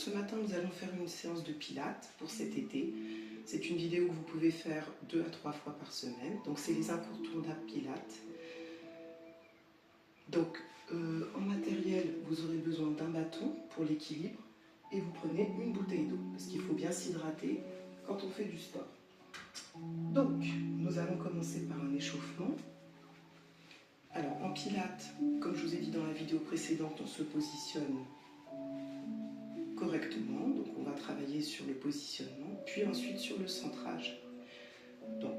ce matin, nous allons faire une séance de pilates pour cet été. C'est une vidéo que vous pouvez faire 2 à 3 fois par semaine. Donc, c'est les incontournables pilates. Donc, en matériel, vous aurez besoin d'un bâton pour l'équilibre et vous prenez une bouteille d'eau parce qu'il faut bien s'hydrater quand on fait du sport. Donc, nous allons commencer par un échauffement. Alors, en pilates, comme je vous ai dit dans la vidéo précédente, on se positionne correctement. Donc, on va travailler sur le positionnement, puis ensuite sur le centrage. Donc,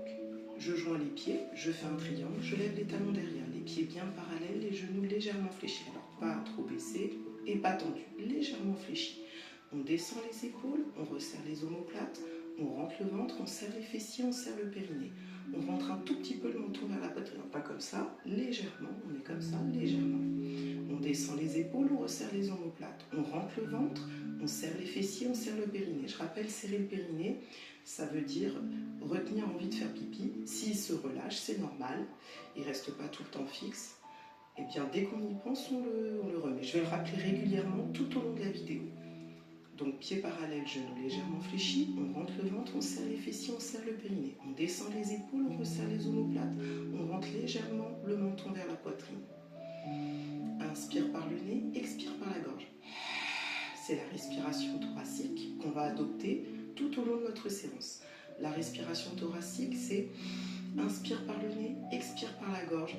je joins les pieds, je fais un triangle, je lève les talons derrière, les pieds bien parallèles, les genoux légèrement fléchis. Alors, pas trop baissés et pas tendus, légèrement fléchis. On descend les épaules, on resserre les omoplates, on rentre le ventre, on serre les fessiers, on serre le périnée. On rentre un tout petit peu le menton vers la poitrine, pas comme ça, légèrement, on est comme ça, légèrement. On descend les épaules, on resserre les omoplates, on rentre le ventre, on serre les fessiers, on serre le périnée. Je rappelle, serrer le périnée, ça veut dire retenir envie de faire pipi. S'il se relâche, c'est normal, il ne reste pas tout le temps fixe. Et bien dès qu'on y pense, on le remet. Je vais le rappeler régulièrement tout au long de la vidéo. Donc pieds parallèles, genoux légèrement fléchis, on rentre le ventre, on serre les fessiers, on serre le périnée. On descend les épaules, on resserre les omoplates, on rentre légèrement le menton vers la poitrine. Inspire par le nez, expire par la gorge. C'est la respiration thoracique qu'on va adopter tout au long de notre séance. La respiration thoracique, c'est inspire par le nez, expire par la gorge,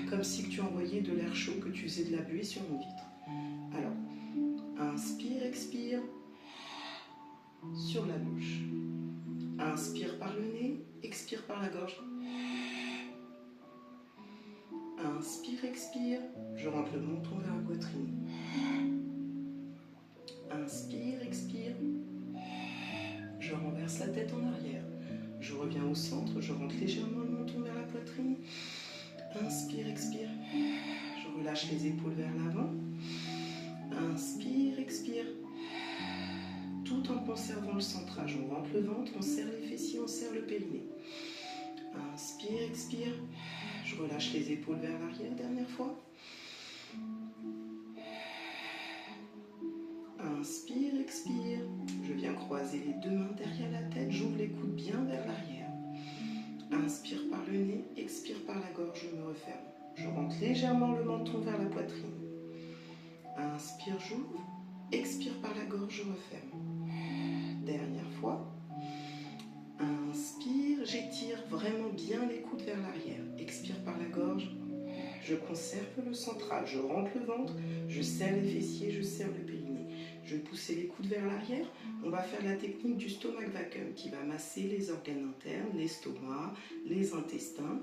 comme si tu envoyais de l'air chaud, que tu faisais de la buée sur une vitre. Alors, inspire, expire sur la bouche. Inspire par le nez, expire par la gorge. Inspire, expire, je rentre le menton vers la poitrine. Inspire, expire, je renverse la tête en arrière. Je reviens au centre, je rentre légèrement le menton vers la poitrine. Inspire, expire, je relâche les épaules vers l'avant. Inspire, expire, tout en conservant le centrage. On rentre le ventre, on serre les fessiers, on serre le périnée. Inspire, expire, je relâche les épaules vers l'arrière, dernière fois. Inspire, expire, je viens croiser les deux mains derrière la tête, j'ouvre les coudes bien vers l'arrière. Inspire par le nez, expire par la gorge, je me referme. Je rentre légèrement le menton vers la poitrine. Inspire, j'ouvre, expire par la gorge, je referme. Dernière fois. Inspire, j'étire vraiment bien les coudes vers l'arrière. Expire par la gorge, je conserve le central, je rentre le ventre, je serre les fessiers, je serre le périnée. Je vais pousser les coudes vers l'arrière. On va faire la technique du stomach vacuum qui va masser les organes internes, l'estomac, les intestins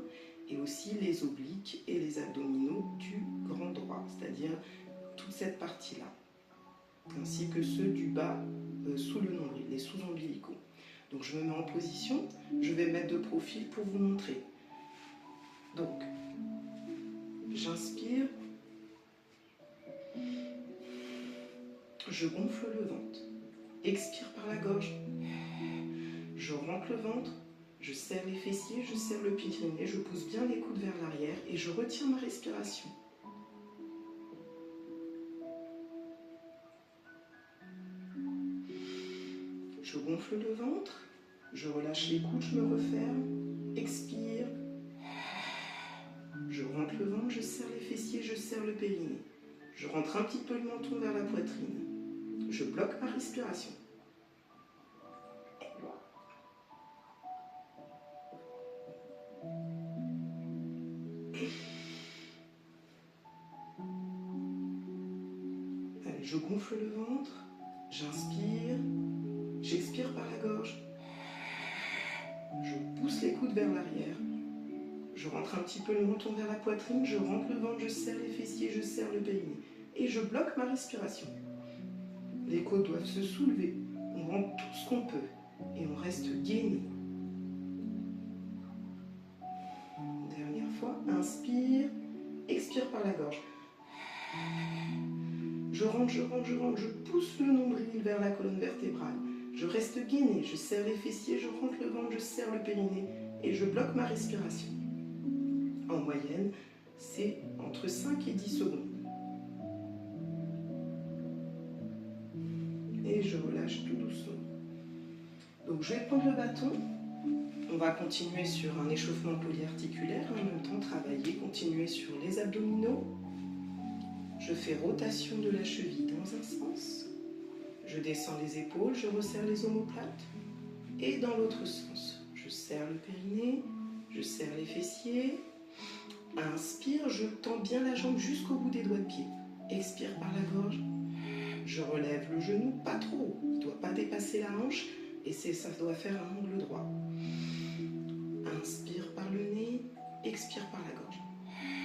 et aussi les obliques et les abdominaux du grand droit, c'est-à-dire toute cette partie-là, ainsi que ceux du bas sous le nombril, les sous-ombilicaux. Donc je me mets en position, je vais mettre de profil pour vous montrer. Donc, j'inspire, je gonfle le ventre, expire par la gorge, je rentre le ventre, je serre les fessiers, je serre le périnée, je pousse bien les coudes vers l'arrière et je retiens ma respiration. Je gonfle le ventre, je relâche les coudes, je me referme, expire, je rentre le ventre, je serre les fessiers, je serre le périnée. Je rentre un petit peu le menton vers la poitrine. Je bloque ma respiration. Allez, je gonfle le ventre, j'inspire, j'expire par la gorge. Je pousse les coudes vers l'arrière. Je rentre un petit peu le menton vers la poitrine, je rentre le ventre, je serre les fessiers, je serre le périnée. Et je bloque ma respiration. Les côtes doivent se soulever. On rentre tout ce qu'on peut. Et on reste gainé. Dernière fois, inspire, expire par la gorge. Je rentre, je rentre, je rentre, je pousse le nombril vers la colonne vertébrale. Je reste gainé, je serre les fessiers, je rentre le ventre, je serre le périnée et je bloque ma respiration. En moyenne, c'est entre 5 et 10 secondes. et je relâche tout doucement. Donc je vais prendre le bâton. On va continuer sur un échauffement polyarticulaire, en même temps travailler, continuer sur les abdominaux. Je fais rotation de la cheville dans un sens. Je descends les épaules, je resserre les omoplates. Et dans l'autre sens, je serre le périnée, je serre les fessiers. Inspire, je tends bien la jambe jusqu'au bout des doigts de pied. Expire par la gorge. Je relève le genou, pas trop haut. Il ne doit pas dépasser la hanche et ça doit faire un angle droit. Inspire par le nez, expire par la gorge.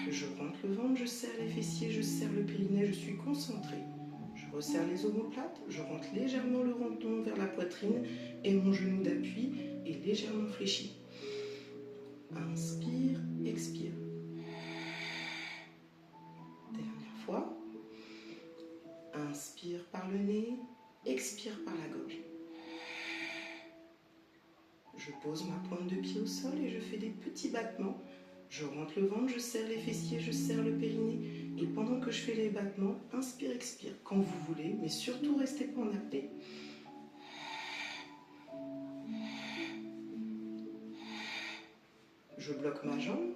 Je rentre le ventre, je serre les fessiers, je serre le périnée, je suis concentrée. Je resserre les omoplates, je rentre légèrement le menton vers la poitrine et mon genou d'appui est légèrement fléchi. Inspire, expire. Dernière fois. Inspire par le nez, expire par la gorge. Je pose ma pointe de pied au sol et je fais des petits battements. Je rentre le ventre, je serre les fessiers, je serre le périnée. Et pendant que je fais les battements, inspire, expire, quand vous voulez, mais surtout restez pas en apnée. Je bloque ma jambe,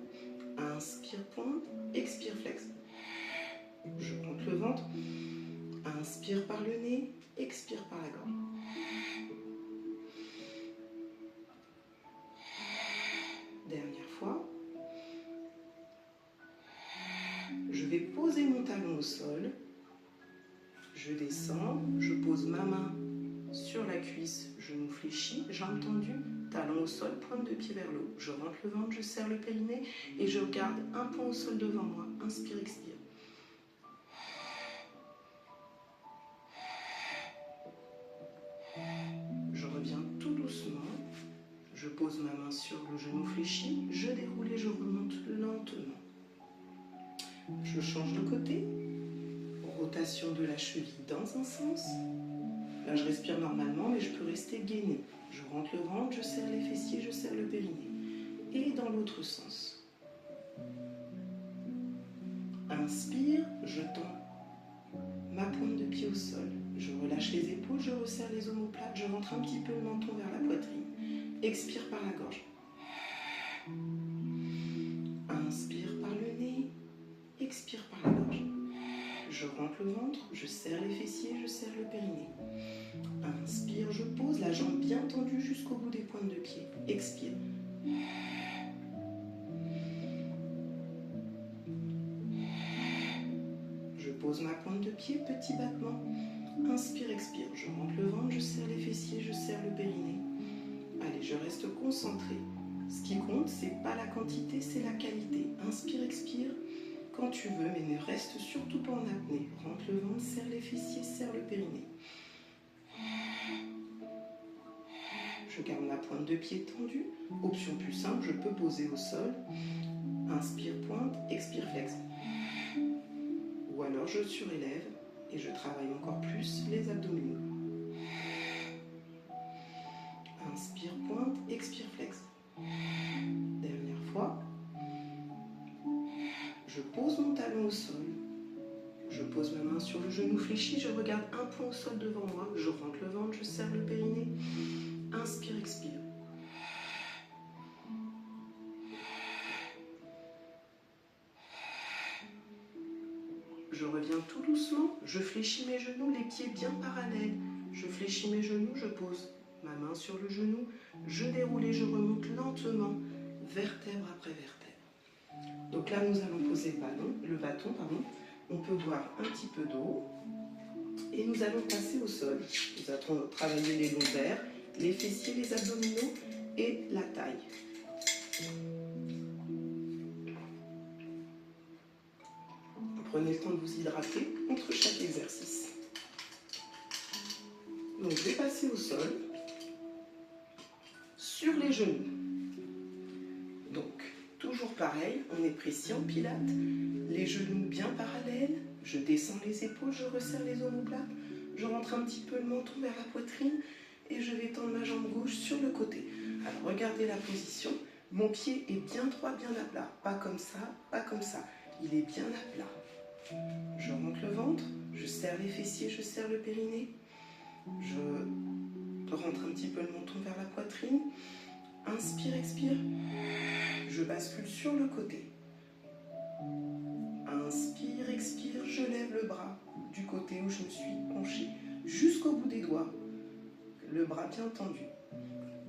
inspire, pointe, expire, flex. Je rentre le ventre, inspire par le nez, expire par la gorge. Dernière fois. Je vais poser mon talon au sol. Je descends, je pose ma main sur la cuisse, genou fléchi, jambes tendues, talon au sol, pointe de pied vers le haut. Je rentre le ventre, je serre le périnée et je garde un point au sol devant moi. Inspire, expire. Je reviens tout doucement. Je pose ma main sur le genou fléchi, je déroule et je remonte lentement. Je change de côté. Rotation de la cheville dans un sens. Là, je respire normalement, mais je peux rester gainé. Je rentre le ventre, je serre les fessiers, je serre le périnée. Et dans l'autre sens. Inspire, je tends ma pointe de pied au sol. Je relâche les épaules, je resserre les omoplates, je rentre un petit peu le menton vers la poitrine. Expire par la gorge. Inspire par le nez, expire par la gorge. Je rentre le ventre, je serre les fessiers, je serre le périnée. Inspire, je pose la jambe bien tendue jusqu'au bout des pointes de pied. Expire. Je pose ma pointe de pied, petit battement. Inspire, expire. Je rentre le ventre, je serre les fessiers, je serre le périnée. Allez, je reste concentrée. Ce qui compte, c'est pas la quantité, c'est la qualité. Inspire, expire. Quand tu veux, mais ne reste surtout pas en apnée. Rentre le ventre, serre les fessiers, serre le périnée. Je garde ma pointe de pied tendue. Option plus simple, je peux poser au sol. Inspire, pointe, expire, flex. Ou alors je surélève et je travaille encore plus les abdominaux. Inspire, pointe, expire, flex. Dernière fois. Je pose mon talon au sol. Je pose ma main sur le genou fléchi, je regarde un point au sol devant moi. Je rentre le ventre, je serre le périnée. Inspire, expire. Je reviens tout doucement, je fléchis mes genoux, les pieds bien parallèles. Je fléchis mes genoux, je pose ma main sur le genou, je déroule et je remonte lentement, vertèbre après vertèbre. Donc là, nous allons poser le bâton. On peut boire un petit peu d'eau et nous allons passer au sol. Nous allons travailler les lombaires, les fessiers, les abdominaux et la taille. Prenez le temps de vous hydrater entre chaque exercice. Donc je vais passer au sol, sur les genoux. Donc toujours pareil, on est précis en pilates, les genoux bien parallèles, je descends les épaules, je resserre les omoplates, je rentre un petit peu le menton vers la poitrine et je vais tendre ma jambe gauche sur le côté. Alors regardez la position, mon pied est bien droit, bien à plat, pas comme ça, pas comme ça, il est bien à plat. Je remonte le ventre, je serre les fessiers, je serre le périnée. Je rentre un petit peu le menton vers la poitrine. Inspire, expire. Je bascule sur le côté. Inspire, expire. Je lève le bras du côté où je me suis penchée jusqu'au bout des doigts. Le bras bien tendu.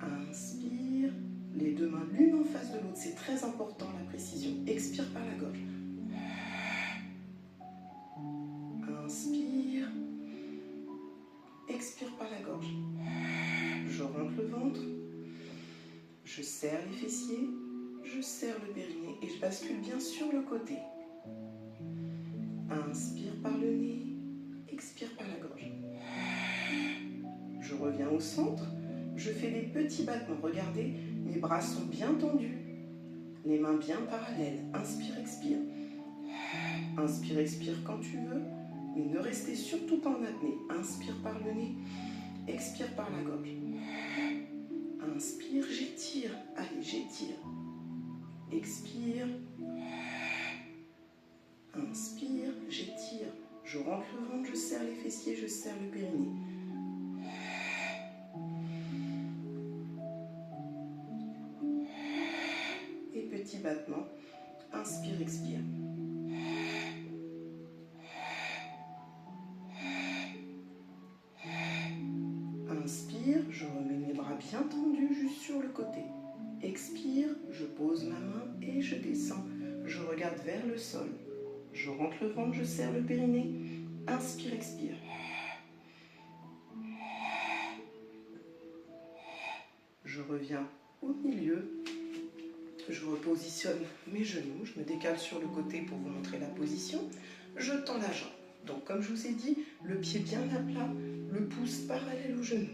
Inspire. Les deux mains l'une en face de l'autre. C'est très important la précision. Expire par la gorge. Inspire. Expire par la gorge. Je rentre le ventre. Je serre les fessiers, je serre le périnée et je bascule bien sur le côté. Inspire par le nez, expire par la gorge. Je reviens au centre, je fais des petits battements. Regardez, mes bras sont bien tendus, les mains bien parallèles. Inspire, expire. Inspire, expire quand tu veux, mais ne restez surtout pas en apnée. Inspire par le nez, expire par la gorge. Inspire, j'étire. Allez, j'étire. Expire. Inspire, j'étire. Je rentre le ventre, je serre les fessiers, je serre le périnée. Et petit battement. Inspire, expire. Inspire, je remets mes bras bien tendus juste sur le côté. Expire, je pose ma main et je descends. Je regarde vers le sol. Je rentre le ventre, je serre le périnée. Inspire, expire. Je reviens au milieu. Je repositionne mes genoux. Je me décale sur le côté pour vous montrer la position. Je tends la jambe. Donc, comme je vous ai dit, le pied bien à plat, le pouce parallèle au genou.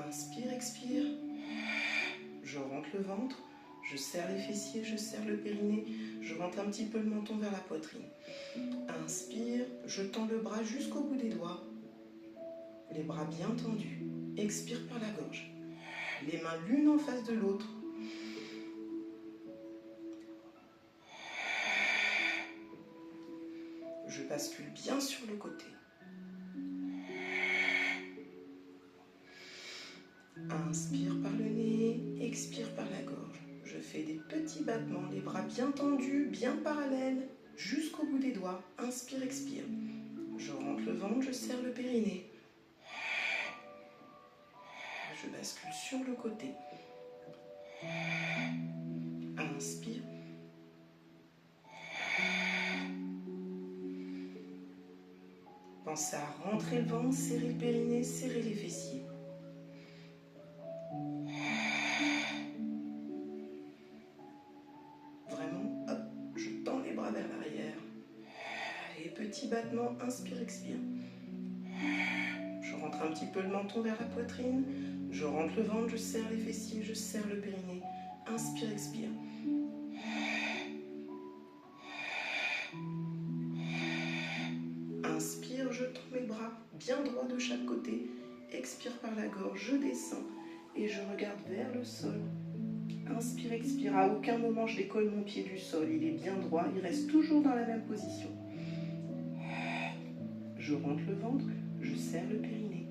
Inspire, expire. Je rentre le ventre. Je serre les fessiers, je serre le périnée. Je rentre un petit peu le menton vers la poitrine. Inspire, je tends le bras jusqu'au bout des doigts. Les bras bien tendus. Expire par la gorge. Les mains l'une en face de l'autre. Je bascule bien sur le côté. Inspire par le nez, expire par la gorge. Je fais des petits battements, les bras bien tendus, bien parallèles, jusqu'au bout des doigts. Inspire, expire. Je rentre le ventre, je serre le périnée. Je bascule sur le côté. Inspire. Pensez à rentrer le ventre, serrer le périnée, serrer les fessiers. Vraiment, hop, je tends les bras vers l'arrière. Et petit battement, inspire, expire. Je rentre un petit peu le menton vers la poitrine. Je rentre le ventre, je serre les fessiers, je serre le périnée. Inspire, expire. Inspire, je tends mes bras bien droits de chaque côté. Expire par la gorge, je descends et je regarde vers le sol. Inspire, expire. À aucun moment je décolle mon pied du sol. Il est bien droit, il reste toujours dans la même position. Je rentre le ventre, je serre le périnée.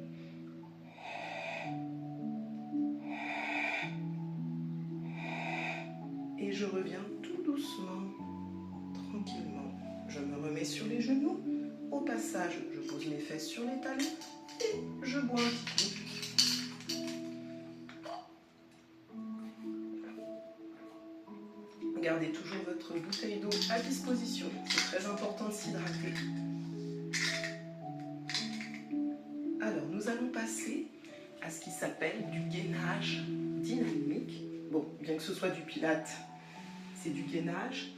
Et je reviens tout doucement, tranquillement. Je me remets sur les genoux. Au passage, je pose mes fesses sur les talons et je bois un petit coup. Gardez toujours votre bouteille d'eau à disposition. C'est très important de s'hydrater. Alors, nous allons passer à ce qui s'appelle du gainage dynamique. Bon, bien que ce soit du pilate, c'est du gainage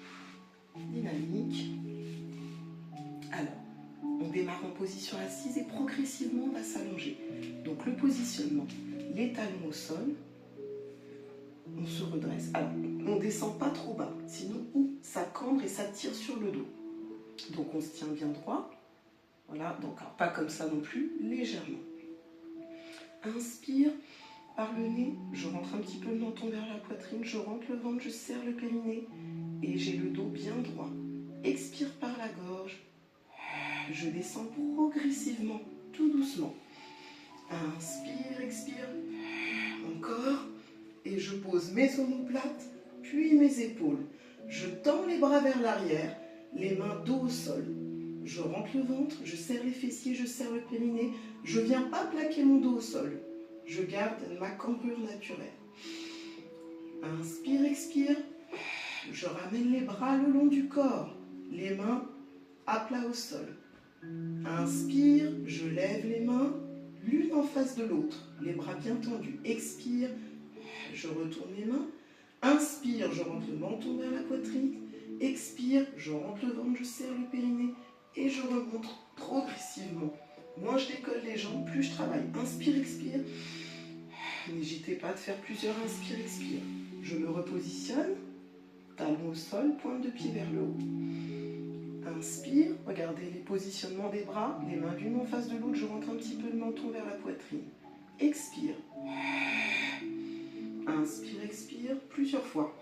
dynamique. Alors, on démarre en position assise et progressivement on va s'allonger. Donc le positionnement, les talons au sol, on se redresse. Alors, on ne descend pas trop bas, sinon ça cambre et ça tire sur le dos. Donc on se tient bien droit. Voilà, donc alors, pas comme ça non plus, légèrement. Inspire par le nez, je rentre un petit peu le menton vers la poitrine, je rentre le ventre, je serre le périnée et j'ai le dos bien droit. Expire par la gorge, je descends progressivement tout doucement. Inspire, expire. Encore. Et je pose mes omoplates, puis mes épaules. Je tends les bras vers l'arrière, les mains dos au sol. Je rentre le ventre, je serre les fessiers, je serre le périnée. Je ne viens pas plaquer mon dos au sol. Je garde ma cambrure naturelle. Inspire, expire. Je ramène les bras le long du corps, les mains à plat au sol. Inspire, je lève les mains, l'une en face de l'autre, les bras bien tendus. Expire, je retourne les mains. Inspire, je rentre le menton vers la poitrine. Expire, je rentre le ventre, je serre le périnée et je remonte progressivement. Moins je décolle les jambes, plus je travaille. Inspire, expire. N'hésitez pas à faire plusieurs inspire, expire. Je me repositionne, talon au sol, pointe de pied vers le haut. Inspire, regardez les positionnements des bras, les mains l'une en face de l'autre, je rentre un petit peu le menton vers la poitrine. Expire. Inspire, expire, plusieurs fois.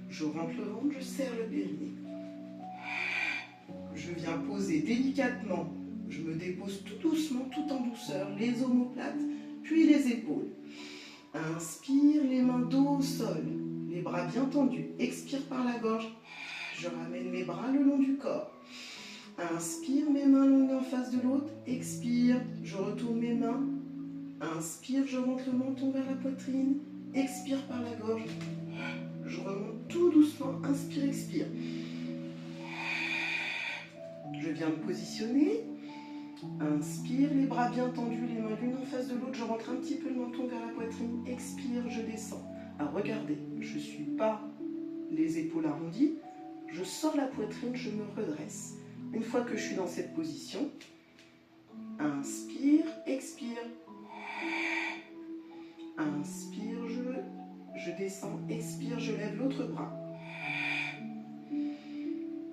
Je rentre le ventre, je serre le périnée. Je viens poser délicatement, je me dépose tout doucement, tout en douceur, les omoplates, puis les épaules. Inspire, les mains dos au sol, les bras bien tendus. Expire par la gorge. Je ramène mes bras le long du corps. Inspire, mes mains l'une en face de l'autre. Expire, je retourne mes mains. Inspire, je rentre le menton vers la poitrine. Expire par la gorge. Je remonte tout doucement. Inspire, expire. Je viens me positionner. Inspire, les bras bien tendus, les mains l'une en face de l'autre. Je rentre un petit peu le menton vers la poitrine. Expire, je descends. Alors regardez, je ne suis pas les épaules arrondies. Je sors la poitrine, je me redresse. Une fois que je suis dans cette position, inspire, expire. Inspire, je descends, expire, je lève l'autre bras.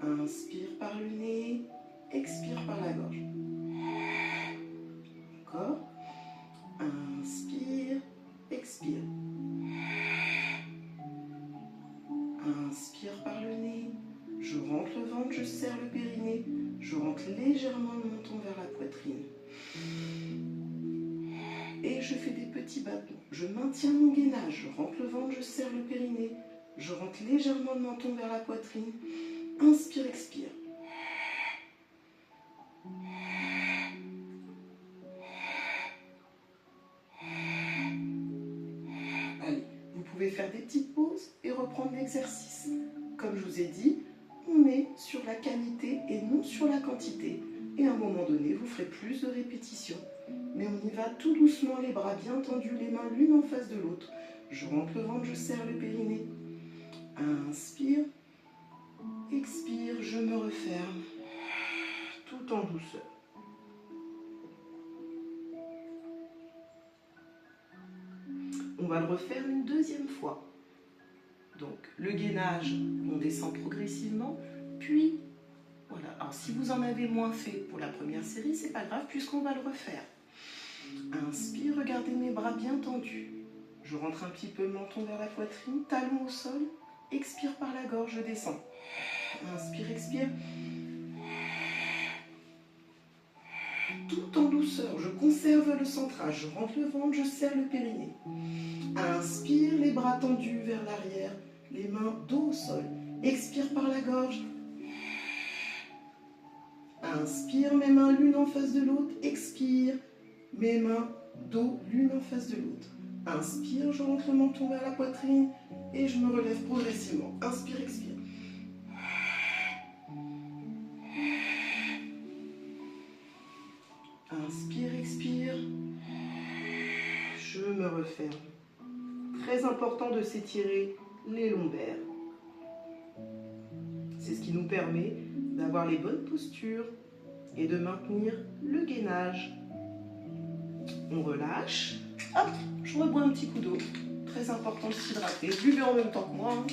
Inspire par le nez, expire par la gorge. Encore. Inspire, expire. Inspire par le nez. Je rentre le ventre, je serre le périnée. Je rentre légèrement le menton vers la poitrine. Et je fais des petits battements. Je maintiens mon gainage. Je rentre le ventre, je serre le périnée. Je rentre légèrement le menton vers la poitrine. Inspire, expire. Allez, vous pouvez faire des petites pauses et reprendre l'exercice. Comme je vous ai dit, on est sur la qualité et non sur la quantité. Et à un moment donné, vous ferez plus de répétitions. Mais on y va tout doucement, les bras bien tendus, les mains l'une en face de l'autre. Je rentre le ventre, je serre le périnée. Inspire, expire, je me referme, tout en douceur. On va le refaire une deuxième fois. Donc le gainage, on descend progressivement, puis voilà. Alors si vous en avez moins fait pour la première série, c'est pas grave puisqu'on va le refaire. Inspire, regardez mes bras bien tendus. Je rentre un petit peu le menton vers la poitrine, talon au sol. Expire par la gorge, je descends. Inspire, expire. Tout en douceur, je conserve le centrage. Je rentre le ventre, je serre le périnée. Inspire, les bras tendus vers l'arrière, les mains dos au sol. Expire par la gorge. Inspire, mes mains l'une en face de l'autre. Expire, mes mains dos l'une en face de l'autre. Inspire, je rentre le menton vers la poitrine et je me relève progressivement. Inspire, expire. Inspire, expire. Je me referme. Très important de s'étirer les lombaires. C'est ce qui nous permet d'avoir les bonnes postures et de maintenir le gainage. On relâche. Hop, je rebois un petit coup d'eau. Très important de s'hydrater. Buvez en même temps que moi.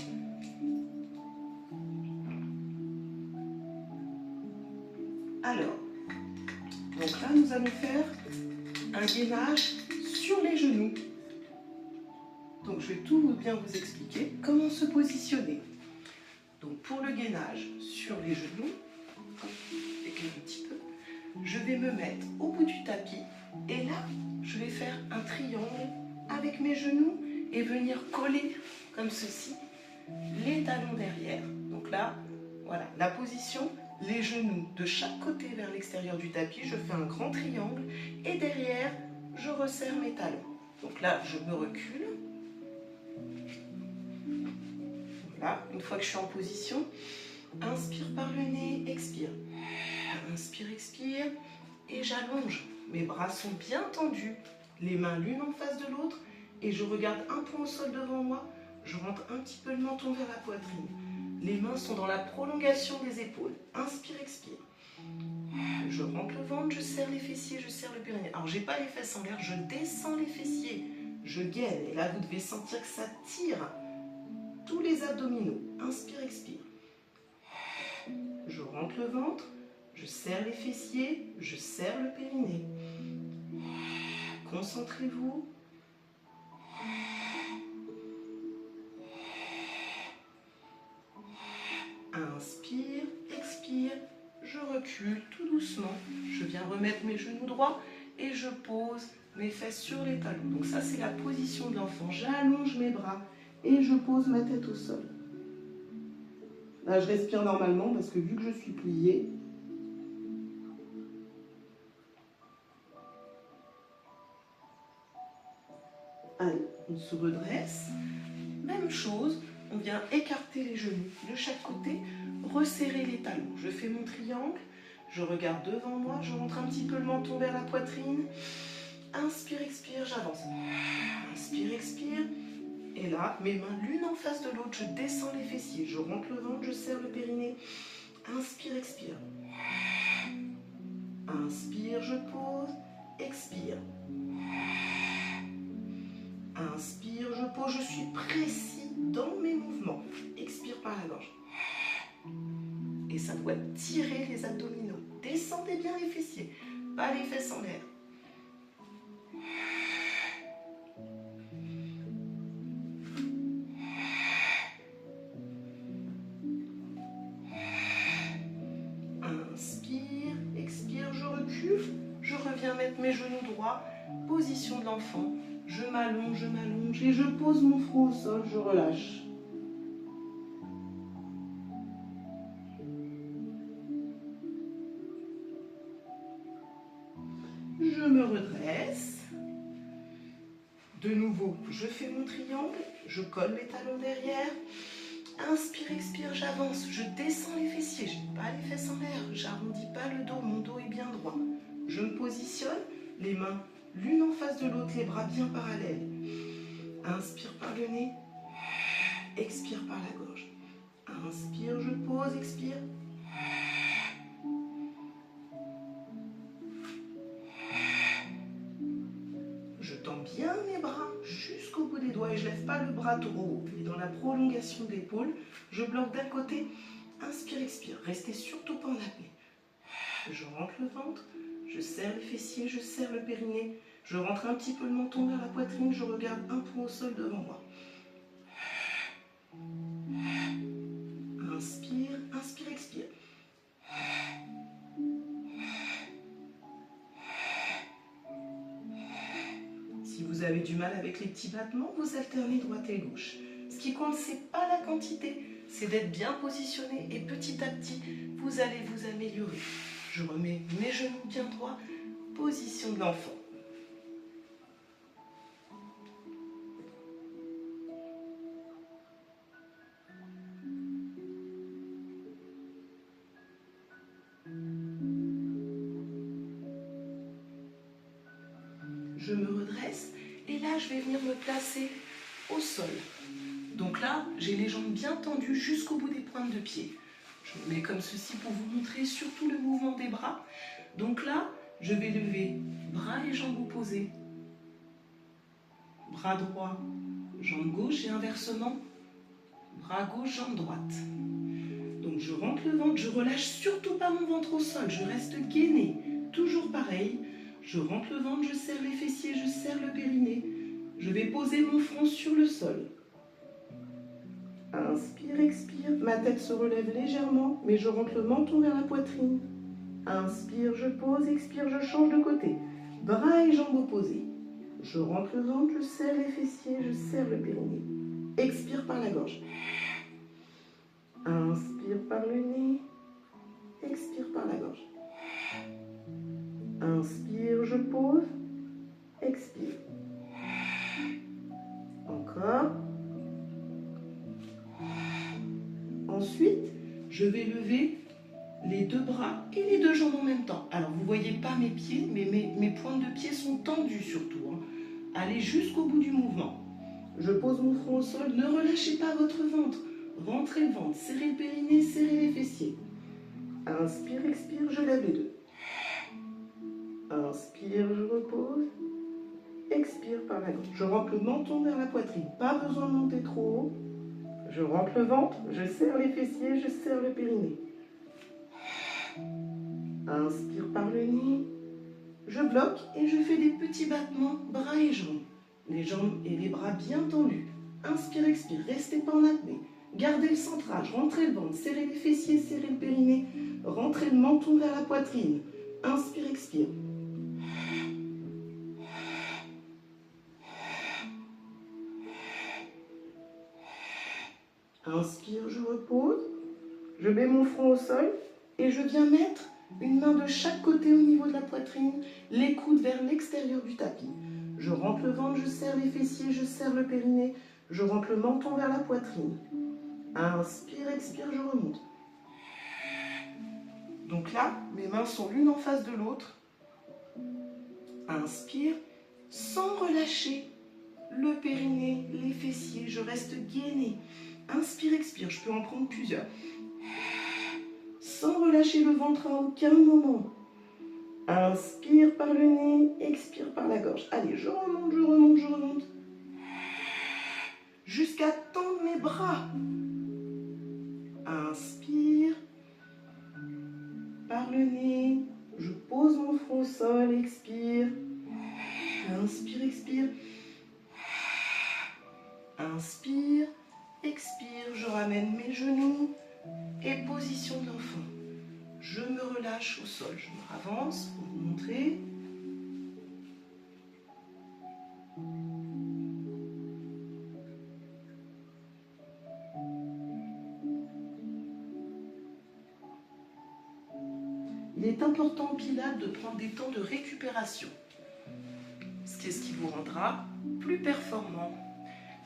Alors, donc là, nous allons faire un gainage sur les genoux. Donc, je vais tout bien vous expliquer comment se positionner. Donc, pour le gainage sur les genoux, éclaire un petit peu. je vais me mettre au bout du tapis et là, je vais faire un triangle avec mes genoux et venir coller comme ceci les talons derrière. Donc là, voilà, la position, les genoux de chaque côté vers l'extérieur du tapis, je fais un grand triangle et derrière, je resserre mes talons. Donc là, je me recule. Voilà, une fois que je suis en position, inspire par le nez, expire. Inspire, expire et j'allonge. Mes bras sont bien tendus, les mains l'une en face de l'autre et je regarde un point au sol devant moi. Je rentre un petit peu le menton vers la poitrine. Les mains sont dans la prolongation des épaules. Inspire, expire. Je rentre le ventre, je serre les fessiers, je serre le périnée. Alors, je n'ai pas les fesses en l'air, je descends les fessiers. Je gaine. Et là, vous devez sentir que ça tire tous les abdominaux. Inspire, expire. Je rentre le ventre, je serre les fessiers, je serre le périnée. Concentrez-vous. Inspire, expire, je recule tout doucement. Je viens remettre mes genoux droits et je pose mes fesses sur les talons. Donc ça, c'est la position de l'enfant. J'allonge mes bras et je pose ma tête au sol. Là, je respire normalement parce que vu que je suis pliée, allez, on se redresse. Même chose, on vient écarter les genoux de chaque côté, resserrer les talons. Je fais mon triangle, je regarde devant moi, je rentre un petit peu le menton vers la poitrine. Inspire, expire, j'avance. Inspire, expire. Et là, mes mains l'une en face de l'autre, je descends les fessiers, je rentre le ventre, je serre le périnée. Inspire, expire. Inspire, je pose, expire. Inspire, je pose, je suis précis dans mes mouvements. Expire par la gorge. Et ça doit tirer les abdominaux. Descendez bien les fessiers, pas les fesses en l'air. Inspire, expire, je recule. Je reviens mettre mes genoux droits. Position de l'enfant. Je m'allonge et je pose mon front au sol, je relâche. Je me redresse. De nouveau, je fais mon triangle, je colle mes talons derrière. Inspire, expire, j'avance, je descends les fessiers, je n'ai pas les fesses en l'air, j'arrondis pas le dos, mon dos est bien droit. Je me positionne, les mains l'une en face de l'autre, les bras bien parallèles. Inspire par le nez, expire par la gorge. Inspire, je pose, expire. Je tends bien mes bras jusqu'au bout des doigts et je ne lève pas le bras trop haut. Et dans la prolongation de l'épaule, je bloque d'un côté. Inspire, expire. Restez surtout pas en apnée. Je rentre le ventre, je serre les fessiers, je serre le périnée. Je rentre un petit peu le menton vers la poitrine, je regarde un point au sol devant moi. Inspire, inspire, expire. Si vous avez du mal avec les petits battements, vous alternez droite et gauche. Ce qui compte, c'est pas la quantité, c'est d'être bien positionné et petit à petit, vous allez vous améliorer. Je remets mes genoux bien droits, position de l'enfant. Je me redresse et là, je vais venir me placer au sol. Donc là, j'ai les jambes bien tendues jusqu'au bout des pointes de pied. Je me mets comme ceci pour vous montrer surtout le mouvement des bras. Donc là, je vais lever bras et jambes opposés. Bras droit, jambe gauche et inversement, bras gauche, jambe droite. Donc je rentre le ventre, je relâche surtout pas mon ventre au sol, je reste gainé. Toujours pareil, je rentre le ventre, je serre les fessiers, je serre le périnée. Je vais poser mon front sur le sol. Inspire, expire, ma tête se relève légèrement, mais je rentre le menton vers la poitrine. Inspire, je pose, expire, je change de côté. Bras et jambes opposés. Je rentre le ventre, je serre les fessiers, je serre le périnée. Expire par la gorge. Inspire par le nez. Expire par la gorge. Inspire, je pose. Expire. Encore. Ensuite, je vais lever les deux bras et les deux jambes en même temps. Alors, vous ne voyez pas mes pieds, mais mes pointes de pied sont tendues surtout. Allez jusqu'au bout du mouvement. Je pose mon front au sol. Ne relâchez pas votre ventre. Rentrez le ventre, serrez le périnée, serrez les fessiers. Inspire, expire, je lève les deux. Inspire, je repose. Expire par la gorge. Je rentre le menton vers la poitrine. Pas besoin de monter trop haut. Je rentre le ventre, je serre les fessiers, je serre le périnée. Inspire par le nez. Je bloque et je fais des petits battements bras et jambes. Les jambes et les bras bien tendus. Inspire, expire, restez pas en apnée. Gardez le centrage, rentrez le ventre, serrez les fessiers, serrez le périnée. Rentrez le menton vers la poitrine. Inspire, expire. Inspire, je repose. Je mets mon front au sol et je viens mettre une main de chaque côté au niveau de la poitrine, les coudes vers l'extérieur du tapis. Je rentre le ventre, je serre les fessiers, je serre le périnée, je rentre le menton vers la poitrine. Inspire, expire, je remonte. Donc là, mes mains sont l'une en face de l'autre. Inspire, sans relâcher le périnée, les fessiers, je reste gainée. Inspire, expire, je peux en prendre plusieurs. Sans relâcher le ventre à aucun moment. Inspire par le nez, expire par la gorge. Allez, je remonte, je remonte, je remonte. Jusqu'à tendre mes bras. Inspire. Par le nez, je pose mon front au sol, expire. Inspire, expire. Inspire, expire, je ramène mes genoux et position de l'enfant. Je me relâche au sol, je me ravance pour vous montrer. Il est important en Pilates de prendre des temps de récupération, ce qui vous rendra plus performant.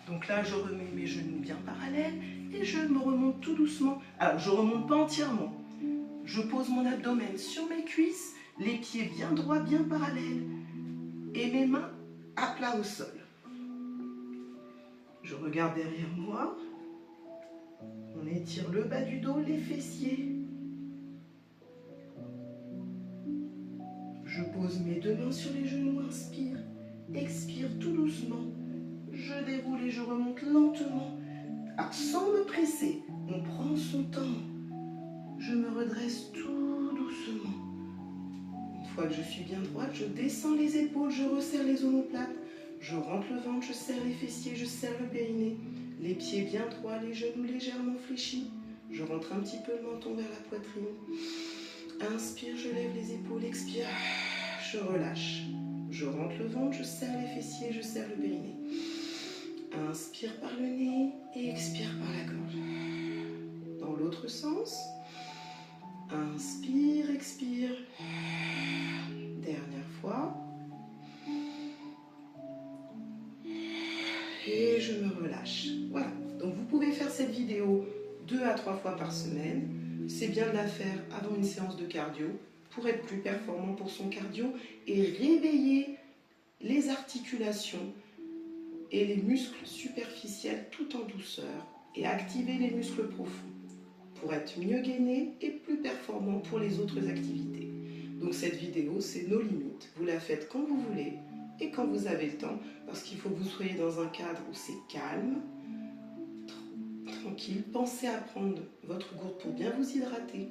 Donc là, je remets mes genoux bien parallèles et je me remonte tout doucement. Alors, je ne remonte pas entièrement. Je pose mon abdomen sur mes cuisses, les pieds bien droits, bien parallèles et mes mains à plat au sol. Je regarde derrière moi. On étire le bas du dos, les fessiers. Je pose mes deux mains sur les genoux, inspire, expire tout doucement. Je déroule et je remonte lentement. Alors, sans me presser, on prend son temps. Je me redresse tout doucement. Une fois que je suis bien droite, je descends les épaules, je resserre les omoplates. Je rentre le ventre, je serre les fessiers, je serre le périnée. Les pieds bien droits, les genoux légèrement fléchis. Je rentre un petit peu le menton vers la poitrine. Inspire, je lève les épaules, expire, je relâche. Je rentre le ventre, je serre les fessiers, je serre le périnée. Inspire par le nez et expire par la gorge. Dans l'autre sens. Inspire, expire. Dernière fois. Et je me relâche. Voilà. Donc vous pouvez faire cette vidéo 2 à 3 fois par semaine. C'est bien de la faire avant une séance de cardio pour être plus performant pour son cardio et réveiller les articulations et les muscles superficiels tout en douceur et activer les muscles profonds pour être mieux gainé et plus performant pour les autres activités. Donc cette vidéo, c'est nos limites. Vous la faites quand vous voulez et quand vous avez le temps parce qu'il faut que vous soyez dans un cadre où c'est calme, tranquille. Pensez à prendre votre gourde pour bien vous hydrater.